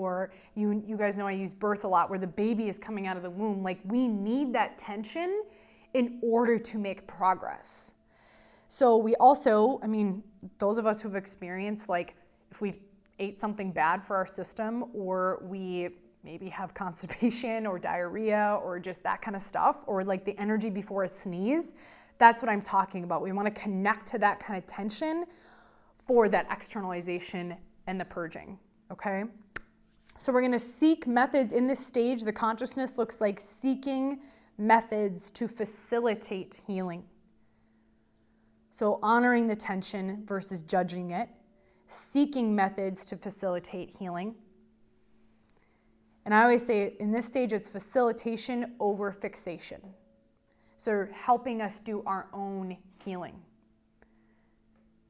or you guys know I use birth a lot, where the baby is coming out of the womb. Like, we need that tension in order to make progress. So we also, I mean, those of us who've experienced, like, if we've ate something bad for our system, or we maybe have constipation or diarrhea or just that kind of stuff, or like the energy before a sneeze, that's what I'm talking about. We want to connect to that kind of tension for that externalization and the purging, okay? So we're going to seek methods in this stage. The consciousness looks like seeking methods to facilitate healing. So honoring the tension versus judging it, seeking methods to facilitate healing. And I always say in this stage, it's facilitation over fixation. So helping us do our own healing.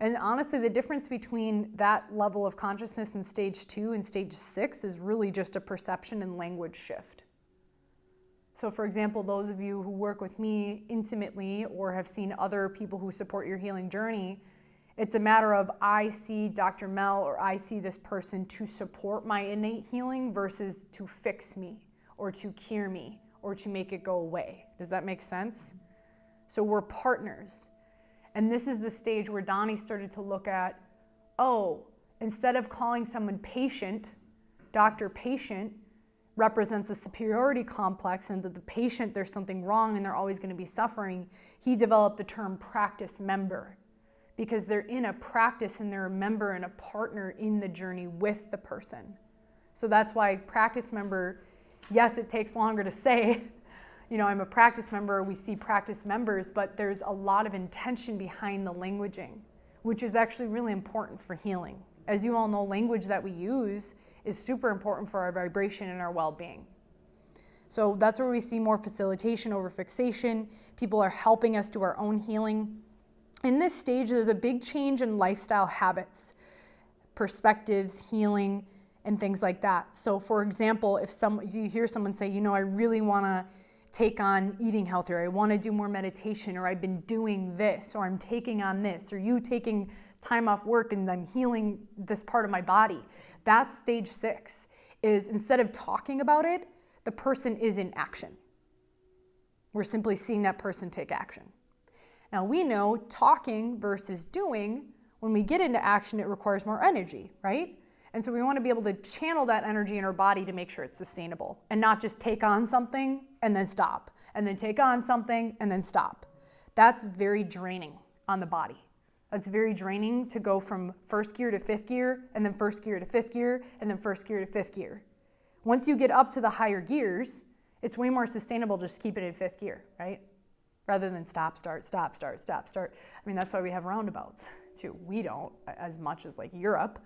And honestly, the difference between that level of consciousness in stage 2 and stage 6 is really just a perception and language shift. So for example, those of you who work with me intimately or have seen other people who support your healing journey, it's a matter of I see Dr. Mel, or I see this person to support my innate healing versus to fix me or to cure me or to make it go away. Does that make sense? So we're partners. And this is the stage where Donnie started to look at, oh, instead of calling someone patient, Dr. Patient represents a superiority complex, and that the patient, there's something wrong and they're always going to be suffering. He developed the term practice member, because they're in a practice and they're a member and a partner in the journey with the person. So that's why practice member, yes, it takes longer to say, you know, I'm a practice member, we see practice members, but there's a lot of intention behind the languaging, which is actually really important for healing. As you all know, language that we use is super important for our vibration and our well-being. So that's where we see more facilitation over fixation. People are helping us do our own healing. In this stage, there's a big change in lifestyle habits, perspectives, healing, and things like that. So for example, if you hear someone say, you know, I really want to take on eating healthier, I want to do more meditation, or I've been doing this, or I'm taking on this, or you taking time off work and I'm healing this part of my body. That's stage 6, is instead of talking about it, the person is in action. We're simply seeing that person take action. Now we know talking versus doing, when we get into action, it requires more energy, right? And so we want to be able to channel that energy in our body to make sure it's sustainable and not just take on something and then stop, and then take on something and then stop. That's very draining on the body. It's very draining to go from first gear to fifth gear, and then first gear to fifth gear, and then first gear to fifth gear. Once you get up to the higher gears, it's way more sustainable just to keep it in fifth gear, right? Rather than stop, start, stop, start, stop, start. I mean, that's why we have roundabouts too. We don't as much as like Europe,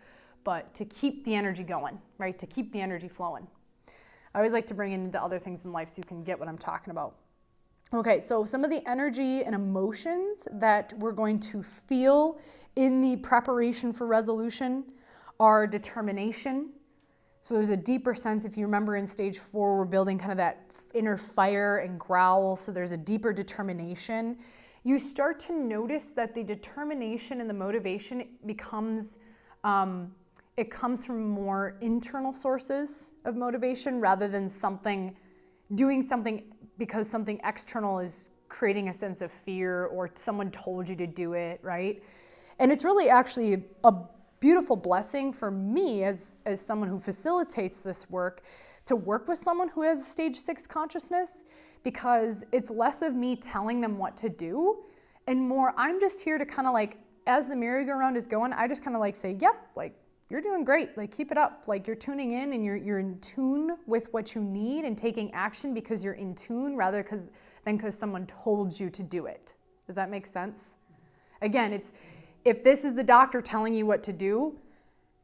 but to keep the energy going, right? To keep the energy flowing. I always like to bring it into other things in life so you can get what I'm talking about. Okay, so some of the energy and emotions that we're going to feel in the preparation for resolution are determination. So there's a deeper sense, if you remember in stage 4, we're building kind of that inner fire and growl, so there's a deeper determination. You start to notice that the determination and the motivation becomes, it comes from more internal sources of motivation rather than doing something because something external is creating a sense of fear or someone told you to do it, right? And it's really actually a beautiful blessing for me as someone who facilitates this work to work with someone who has a stage 6 consciousness, because it's less of me telling them what to do and more I'm just here to kind of like, as the merry-go-round is going, I just kind of like say, yep, like you're doing great, like keep it up, like you're tuning in and you're in tune with what you need and taking action because you're in tune rather than because someone told you to do it. Does that make sense? Again, if this is the doctor telling you what to do,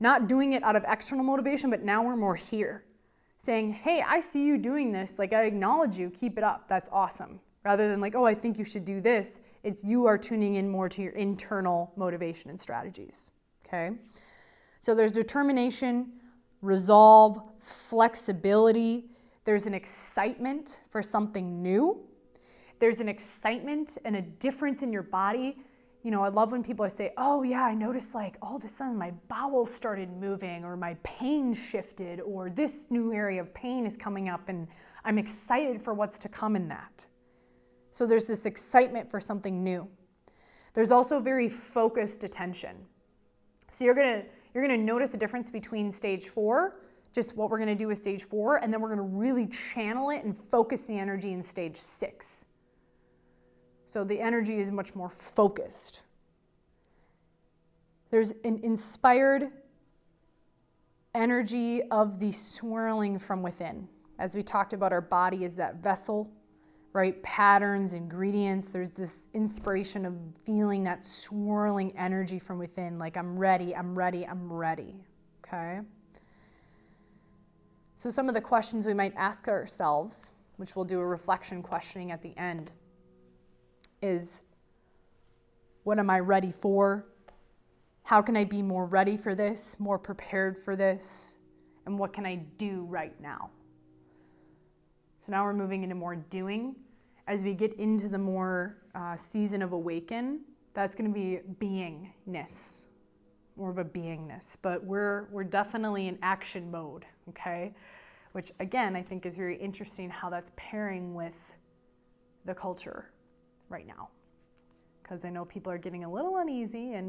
not doing it out of external motivation, but now we're more here saying, hey, I see you doing this, like I acknowledge you, keep it up, that's awesome. Rather than like, oh, I think you should do this, it's you are tuning in more to your internal motivation and strategies, okay? So there's determination, resolve, flexibility. There's an excitement for something new. There's an excitement and a difference in your body. you know, I love when people say, oh yeah, I noticed like all of a sudden my bowels started moving, or my pain shifted, or this new area of pain is coming up and I'm excited for what's to come in that. So there's this excitement for something new. There's also very focused attention. So you're gonna notice a difference between stage 4, just what we're gonna do with stage 4, and then we're gonna really channel it and focus the energy in stage 6. So the energy is much more focused. There's an inspired energy of the swirling from within. As we talked about, our body is that vessel, right? Patterns, ingredients. There's this inspiration of feeling that swirling energy from within, like I'm ready, I'm ready, I'm ready, okay? So some of the questions we might ask ourselves, which we'll do a reflection questioning at the end, is what am I ready for? How can I be more ready for this, more prepared for this? And what can I do right now? So now we're moving into more doing. As we get into the more season of awaken, that's going to be beingness, more of a beingness. But we're definitely in action mode, okay? Which again, I think is very interesting how that's pairing with the culture right now, because I know people are getting a little uneasy, and